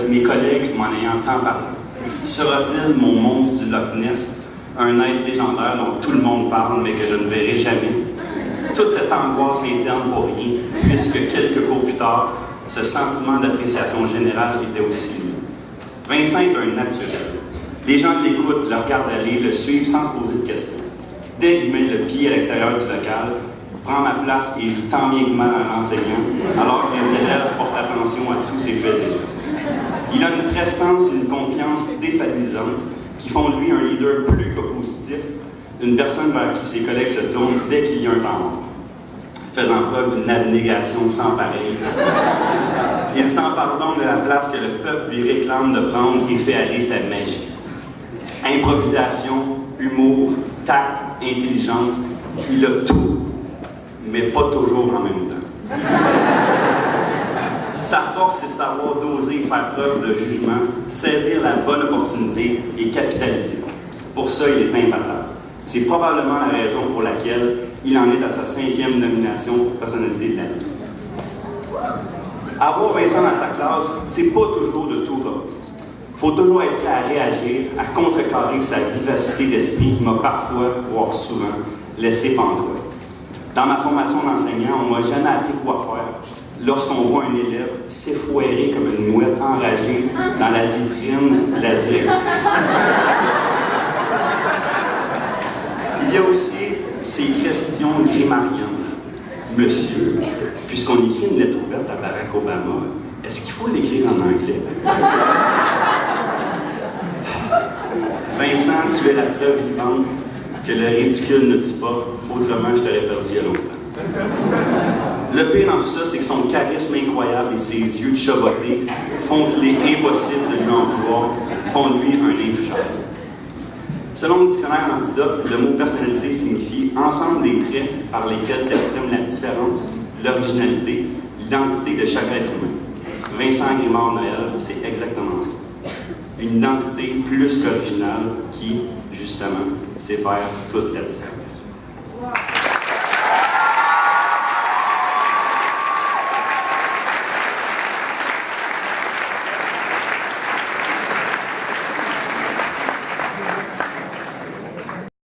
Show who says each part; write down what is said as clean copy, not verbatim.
Speaker 1: mes collègues m'en ayant tant parlé. Sera-t-il mon monstre du Loch Ness, un être légendaire dont tout le monde parle mais que je ne verrai jamais? Toute cette angoisse interne pour rien, puisque quelques cours plus tard, ce sentiment d'appréciation générale était aussi lui. Vincent est un naturel. Les gens l'écoutent, le regardent aller, le suivent sans se poser de questions. Dès que je mets le pied à l'extérieur du local, prend ma place et joue tant bien que mal à l'enseignant, alors que les élèves portent attention à tous ses faits et gestes. Il a une prestance et une confiance déstabilisantes qui font de lui un leader plus que positif, une personne vers qui ses collègues se tournent dès qu'il y a un temps mort, faisant preuve d'une abnégation sans pareil. Il s'empare donc de la place que le peuple lui réclame de prendre et fait aller sa magie. Improvisation, humour, tact, intelligence, il a tout, mais pas toujours en même temps. Sa force, c'est de savoir doser et faire preuve de jugement, saisir la bonne opportunité et capitaliser. Pour ça, il est imbattable. C'est probablement la raison pour laquelle il en est à sa 5e nomination pour personnalité de l'année. Avoir Vincent dans sa classe, c'est pas toujours de tout repos. Il faut toujours être prêt à réagir, à contrecarrer sa vivacité d'esprit qui m'a parfois, voire souvent, laissé pantois. Dans ma formation d'enseignant, on m'a jamais appris quoi faire lorsqu'on voit un élève s'effoirer comme une mouette enragée dans la vitrine de la directrice. Il y a aussi ces questions grimariantes. Monsieur, puisqu'on écrit une lettre ouverte à Barack Obama, est-ce qu'il faut l'écrire en anglais? Vincent, tu es la preuve vivante que le ridicule ne tue pas. Autrement, je t'aurais perdu il y a longtemps. Le pire dans tout ça, c'est que son charisme incroyable et ses yeux chabotés font qu'il est impossible de lui en vouloir, font de lui un intouchable. Selon le dictionnaire Antidote, le mot personnalité signifie ensemble des traits par lesquels s'exprime la différence, l'originalité, l'identité de chaque être humain. Vincent Grimard-Noël, c'est exactement ça. Une identité plus qu'originale qui, justement, sait faire toute la différence.